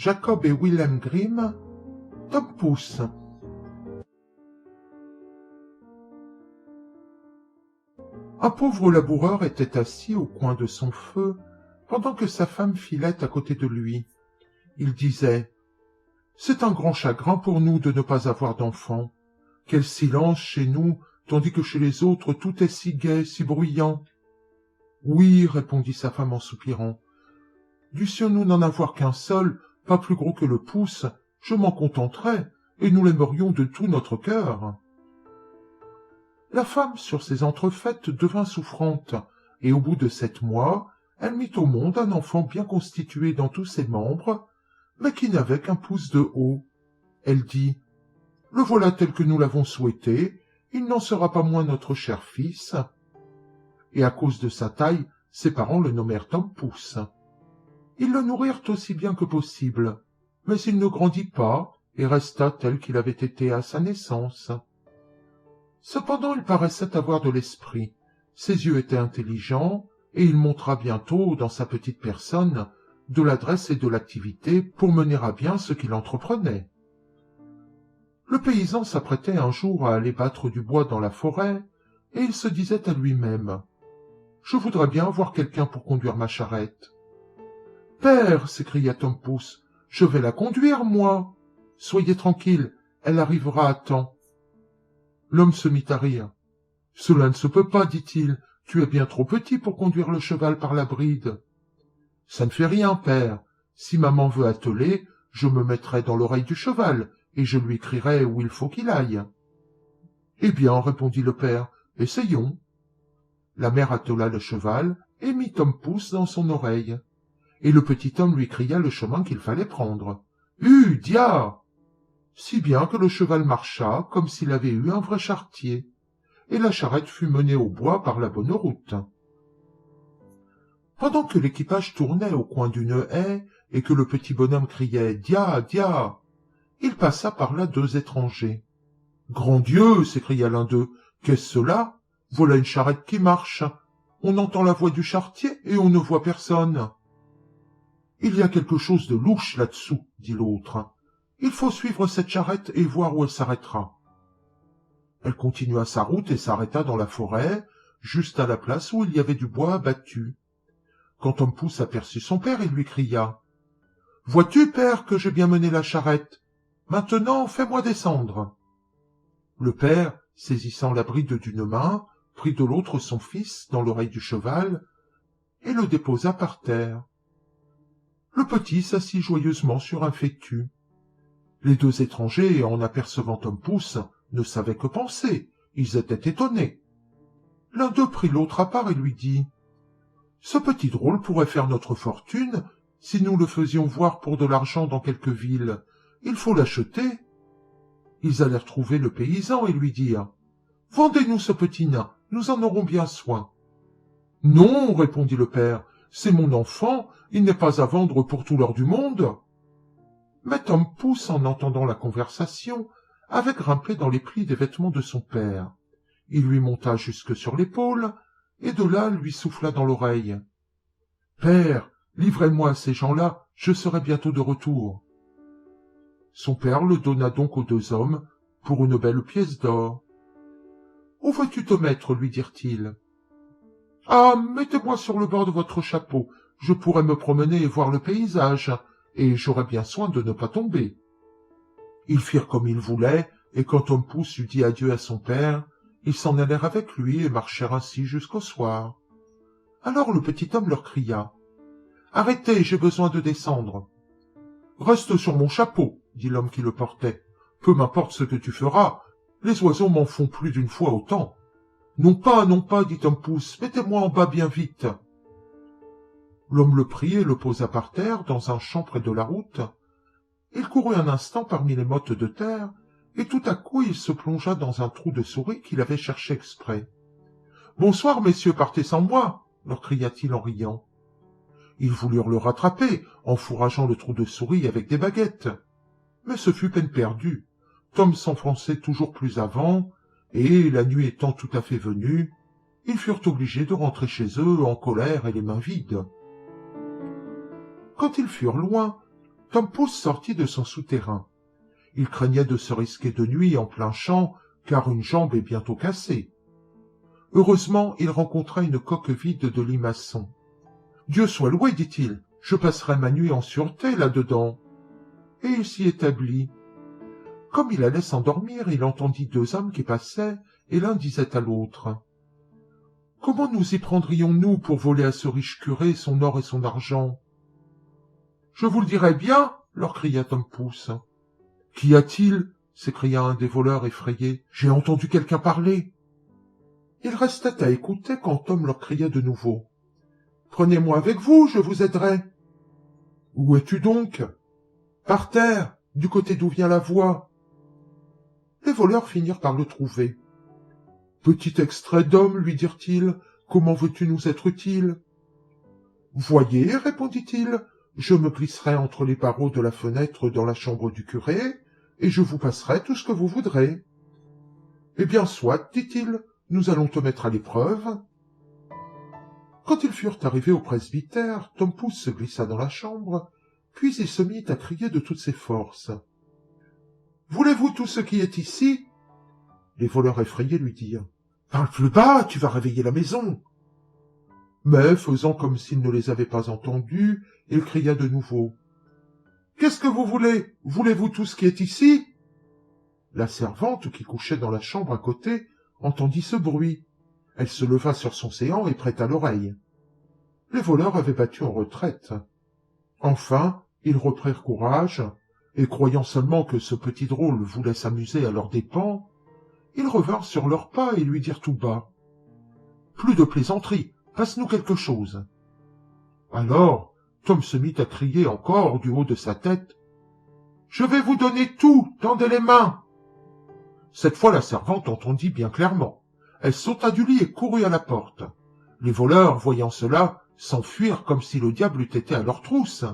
Jacob et Wilhelm Grimm, Tom Pouce. Un pauvre laboureur était assis au coin de son feu, pendant que sa femme filait à côté de lui. Il disait « C'est un grand chagrin pour nous de ne pas avoir d'enfants. Quel silence chez nous, tandis que chez les autres tout est si gai, si bruyant. » « Oui, répondit sa femme en soupirant. Dussions-nous n'en avoir qu'un seul, pas plus gros que le pouce, je m'en contenterais, et nous l'aimerions de tout notre cœur. » La femme, sur ces entrefaites, devint souffrante, et au bout de 7 mois, elle mit au monde un enfant bien constitué dans tous ses membres, mais qui n'avait qu'un pouce de haut. Elle dit « Le voilà tel que nous l'avons souhaité, il n'en sera pas moins notre cher fils. » Et à cause de sa taille, ses parents le nommèrent Tom Pouce. Ils le nourrirent aussi bien que possible, mais il ne grandit pas et resta tel qu'il avait été à sa naissance. Cependant, il paraissait avoir de l'esprit, ses yeux étaient intelligents, et il montra bientôt, dans sa petite personne, de l'adresse et de l'activité pour mener à bien ce qu'il entreprenait. Le paysan s'apprêtait un jour à aller battre du bois dans la forêt, et il se disait à lui-même « Je voudrais bien avoir quelqu'un pour conduire ma charrette. »« Père, s'écria Tom Pouce, je vais la conduire, moi. Soyez tranquille, elle arrivera à temps. » L'homme se mit à rire. « Cela ne se peut pas, dit-il, tu es bien trop petit pour conduire le cheval par la bride. »« Ça ne fait rien, père. Si maman veut atteler, je me mettrai dans l'oreille du cheval, et je lui crierai où il faut qu'il aille. »« Eh bien, répondit le père, essayons. » La mère attela le cheval et mit Tom Pouce dans son oreille. Et le petit homme lui cria le chemin qu'il fallait prendre. « Dia !» Si bien que le cheval marcha comme s'il avait eu un vrai charretier, et la charrette fut menée au bois par la bonne route. Pendant que l'équipage tournait au coin d'une haie et que le petit bonhomme criait « Dia, dia !» il passa par là 2 étrangers. « Grand Dieu !» s'écria l'un d'eux, « qu'est-ce cela ? Voilà une charrette qui marche. On entend la voix du charretier et on ne voit personne. »« Il y a quelque chose de louche là-dessous, » dit l'autre. « Il faut suivre cette charrette et voir où elle s'arrêtera. » Elle continua sa route et s'arrêta dans la forêt, juste à la place où il y avait du bois abattu. Quand Tom Pouce aperçut son père, il lui cria « Vois-tu, père, que j'ai bien mené la charrette? Maintenant, fais-moi descendre. » Le père, saisissant la bride d'une main, prit de l'autre son fils dans l'oreille du cheval et le déposa par terre. Le petit s'assit joyeusement sur un fétu. Les 2 étrangers, en apercevant Tom Pouce, ne savaient que penser, ils étaient étonnés. L'un d'eux prit l'autre à part et lui dit « Ce petit drôle pourrait faire notre fortune si nous le faisions voir pour de l'argent dans quelque ville. Il faut l'acheter. » Ils allèrent trouver le paysan et lui dirent « Vendez-nous ce petit nain, nous en aurons bien soin. »« Non, répondit le père, c'est mon enfant, il n'est pas à vendre pour tout l'or du monde. » Mais Tom Pouce, en entendant la conversation, avait grimpé dans les plis des vêtements de son père. Il lui monta jusque sur l'épaule, et de là lui souffla dans l'oreille. « Père, livrez-moi à ces gens-là, je serai bientôt de retour. » Son père le donna donc aux 2 hommes pour une belle pièce d'or. « Où veux-tu te mettre ?» lui dirent-ils. « Ah, mettez-moi sur le bord de votre chapeau, je pourrai me promener et voir le paysage, et j'aurai bien soin de ne pas tomber. » Ils firent comme il voulait, et quand Tom Pouce eut dit adieu à son père, ils s'en allèrent avec lui et marchèrent ainsi jusqu'au soir. Alors le petit homme leur cria « Arrêtez, j'ai besoin de descendre. »« Reste sur mon chapeau, » dit l'homme qui le portait. « Peu m'importe ce que tu feras, les oiseaux m'en font plus d'une fois autant. »« Non pas, dit Tom Pouce, mettez-moi en bas bien vite. » L'homme le prit et le posa par terre dans un champ près de la route. Il courut un instant parmi les mottes de terre, et tout à coup il se plongea dans un trou de souris qu'il avait cherché exprès. « Bonsoir, messieurs, partez sans moi !» leur cria-t-il en riant. Ils voulurent le rattraper, en fourrageant le trou de souris avec des baguettes. Mais ce fut peine perdue. Tom s'enfonçait toujours plus avant, et, la nuit étant tout à fait venue, ils furent obligés de rentrer chez eux en colère et les mains vides. Quand ils furent loin, Tom Pouce sortit de son souterrain. Il craignait de se risquer de nuit en plein champ, car une jambe est bientôt cassée. Heureusement, il rencontra une coque vide de limaçon. « Dieu soit loué, dit-il, je passerai ma nuit en sûreté là-dedans. » Et il s'y établit. Comme il allait s'endormir, il entendit deux hommes qui passaient, et l'un disait à l'autre. « Comment nous y prendrions-nous pour voler à ce riche curé son or et son argent ?»« Je vous le dirai bien, leur cria Tom Pouce. « Qu'y a-t-il » s'écria un des voleurs effrayé. « J'ai entendu quelqu'un parler. » Il restait à écouter quand Tom leur criait de nouveau. « Prenez-moi avec vous, je vous aiderai. »« Où es-tu donc ?»« Par terre, du côté d'où vient la voix. » Les voleurs finirent par le trouver. « Petit extrait d'homme, lui dirent-ils, comment veux-tu nous être utile ?»« Voyez, répondit-il, je me glisserai entre les barreaux de la fenêtre dans la chambre du curé, et je vous passerai tout ce que vous voudrez. »« Eh bien, soit, dit-il, nous allons te mettre à l'épreuve. » Quand ils furent arrivés au presbytère, Tom Pouce se glissa dans la chambre, puis il se mit à crier de toutes ses forces. « Voulez-vous tout ce qui est ici ?» Les voleurs effrayés lui dirent. « Parle plus bas, tu vas réveiller la maison. » Mais, faisant comme s'il ne les avait pas entendus, il cria de nouveau. « Qu'est-ce que vous voulez? Voulez-vous tout ce qui est ici ?» La servante, qui couchait dans la chambre à côté, entendit ce bruit. Elle se leva sur son séant et prêta l'oreille. Les voleurs avaient battu en retraite. Enfin, ils reprirent courage, et croyant seulement que ce petit drôle voulait s'amuser à leurs dépens, ils revinrent sur leurs pas et lui dirent tout bas. « Plus de plaisanterie, passe-nous quelque chose. » Alors, Tom se mit à crier encore du haut de sa tête. « Je vais vous donner tout, tendez les mains !» Cette fois la servante entendit bien clairement. Elle sauta du lit et courut à la porte. Les voleurs, voyant cela, s'enfuirent comme si le diable eût été à leur trousse.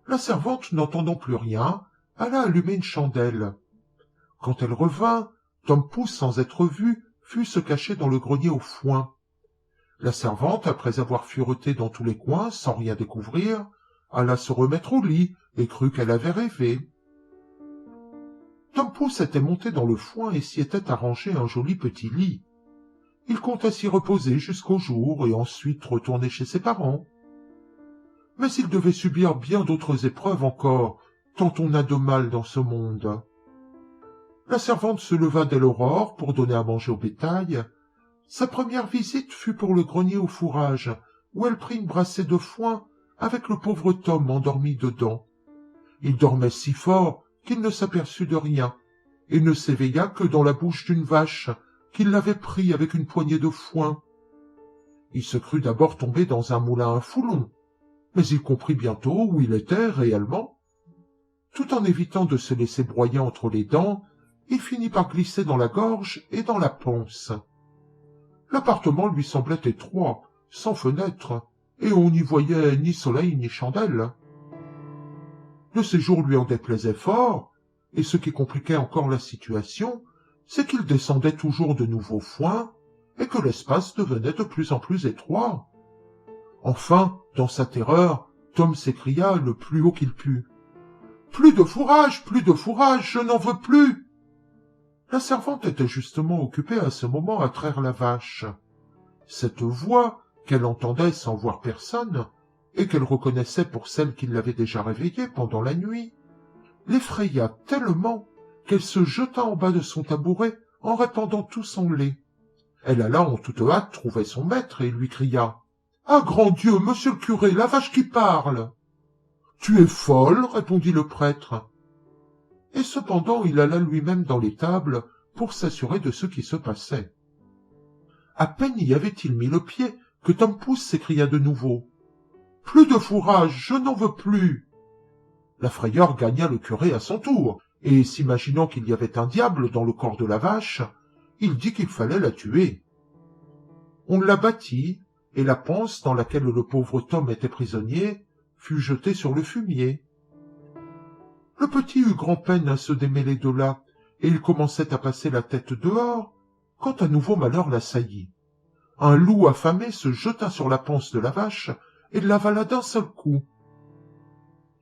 La servante, n'entendant plus rien, alla allumer une chandelle. Quand elle revint, Tom Pouce, sans être vu, fut se cacher dans le grenier au foin. La servante, après avoir fureté dans tous les coins, sans rien découvrir, alla se remettre au lit et crut qu'elle avait rêvé. Tom Pouce était monté dans le foin et s'y était arrangé un joli petit lit. Il comptait s'y reposer jusqu'au jour et ensuite retourner chez ses parents. Mais il devait subir bien d'autres épreuves encore, tant on a de mal dans ce monde. La servante se leva dès l'aurore pour donner à manger au bétail. Sa première visite fut pour le grenier au fourrage, où elle prit une brassée de foin avec le pauvre Tom endormi dedans. Il dormait si fort qu'il ne s'aperçut de rien, et ne s'éveilla que dans la bouche d'une vache, qu'il l'avait pris avec une poignée de foin. Il se crut d'abord tombé dans un moulin à foulon, mais il comprit bientôt où il était réellement. Tout en évitant de se laisser broyer entre les dents, il finit par glisser dans la gorge et dans la panse. L'appartement lui semblait étroit, sans fenêtre, et on n'y voyait ni soleil ni chandelle. Le séjour lui en déplaisait fort, et ce qui compliquait encore la situation, c'est qu'il descendait toujours de nouveaux foins, et que l'espace devenait de plus en plus étroit. Enfin, dans sa terreur, Tom s'écria le plus haut qu'il put. « Plus de fourrage, je n'en veux plus !» La servante était justement occupée à ce moment à traire la vache. Cette voix, qu'elle entendait sans voir personne, et qu'elle reconnaissait pour celle qui l'avait déjà réveillée pendant la nuit, l'effraya tellement qu'elle se jeta en bas de son tabouret en répandant tout son lait. Elle alla en toute hâte trouver son maître et lui cria « Ah, grand Dieu, monsieur le curé, la vache qui parle !»« Tu es folle, répondit le prêtre. Et cependant il alla lui-même dans l'étable pour s'assurer de ce qui se passait. À peine y avait-il mis le pied que Tom Pouce s'écria de nouveau. « Plus de fourrage, je n'en veux plus !» La frayeur gagna le curé à son tour, et s'imaginant qu'il y avait un diable dans le corps de la vache, il dit qu'il fallait la tuer. On l'abattit, et la panse dans laquelle le pauvre Tom était prisonnier fut jetée sur le fumier. Le petit eut grand-peine à se démêler de là, et il commençait à passer la tête dehors, quand un nouveau malheur l'assaillit. Un loup affamé se jeta sur la panse de la vache et l'avala d'un seul coup.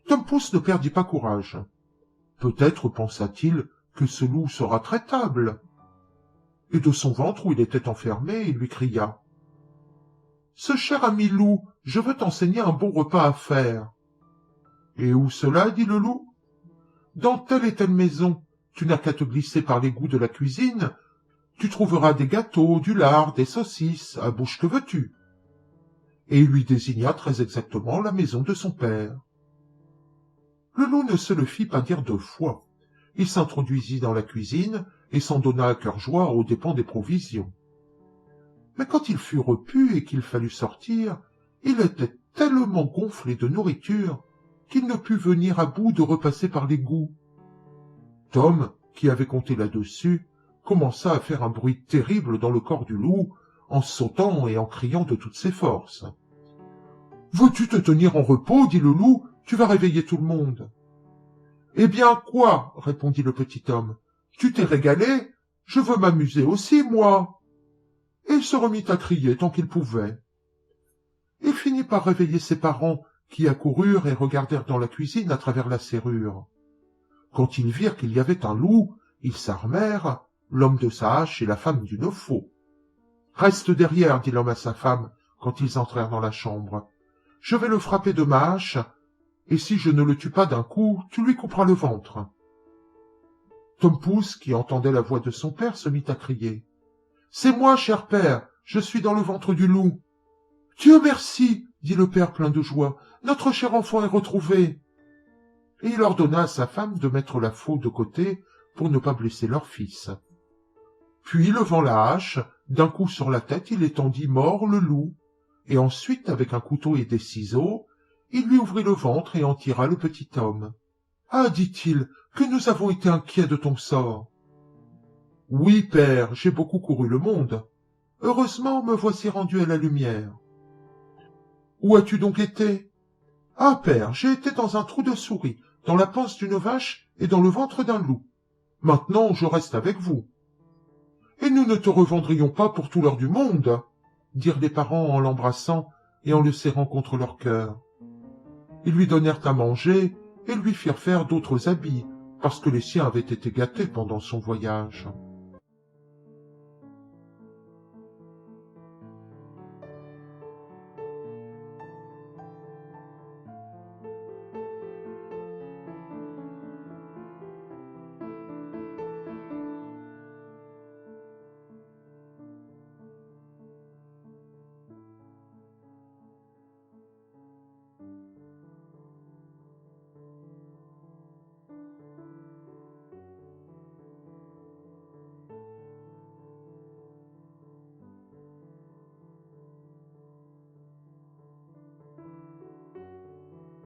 Tom Pouce ne perdit pas courage. Peut-être pensa-t-il que ce loup sera traitable. Et de son ventre où il était enfermé, il lui cria « Ce cher ami loup, je veux t'enseigner un bon repas à faire. »« Et où cela ?» dit le loup. « Dans telle et telle maison, tu n'as qu'à te glisser par l'égout de la cuisine, tu trouveras des gâteaux, du lard, des saucisses, à bouche que veux-tu. » Et il lui désigna très exactement la maison de son père. Le loup ne se le fit pas dire 2 fois. Il s'introduisit dans la cuisine et s'en donna à cœur joie aux dépens des provisions. Mais quand il fut repu et qu'il fallut sortir, il était tellement gonflé de nourriture qu'il ne put venir à bout de repasser par l'égout. Tom, qui avait compté là-dessus, commença à faire un bruit terrible dans le corps du loup, en sautant et en criant de toutes ses forces. « Veux-tu te tenir en repos ?» dit le loup, « tu vas réveiller tout le monde. »« Eh bien, quoi ?» répondit le petit homme. « Tu t'es régalé, je veux m'amuser aussi, moi. » Et il se remit à crier tant qu'il pouvait. Il finit par réveiller ses parents, qui accoururent et regardèrent dans la cuisine à travers la serrure. Quand ils virent qu'il y avait un loup, ils s'armèrent, l'homme de sa hache et la femme d'une faux. « Reste derrière, dit l'homme à sa femme, quand ils entrèrent dans la chambre. « Je vais le frapper de ma hache, et si je ne le tue pas d'un coup, tu lui couperas le ventre. » Tom Pouce, qui entendait la voix de son père, se mit à crier. « C'est moi, cher père, je suis dans le ventre du loup. »« Dieu merci, dit le père plein de joie, notre cher enfant est retrouvé. » Et il ordonna à sa femme de mettre la faux de côté pour ne pas blesser leur fils. Puis, levant la hache, d'un coup sur la tête, il étendit mort le loup, et ensuite, avec un couteau et des ciseaux, il lui ouvrit le ventre et en tira le petit homme. « Ah, dit-il, que nous avons été inquiets de ton sort. »« Oui, père, j'ai beaucoup couru le monde. Heureusement, me voici rendu à la lumière. »« Où as-tu donc été ?»« Ah, père, j'ai été dans un trou de souris, dans la panse d'une vache et dans le ventre d'un loup. Maintenant, je reste avec vous. »« Et nous ne te revendrions pas pour tout l'or du monde, » dirent les parents en l'embrassant et en le serrant contre leur cœur. Ils lui donnèrent à manger et lui firent faire d'autres habits, parce que les siens avaient été gâtés pendant son voyage.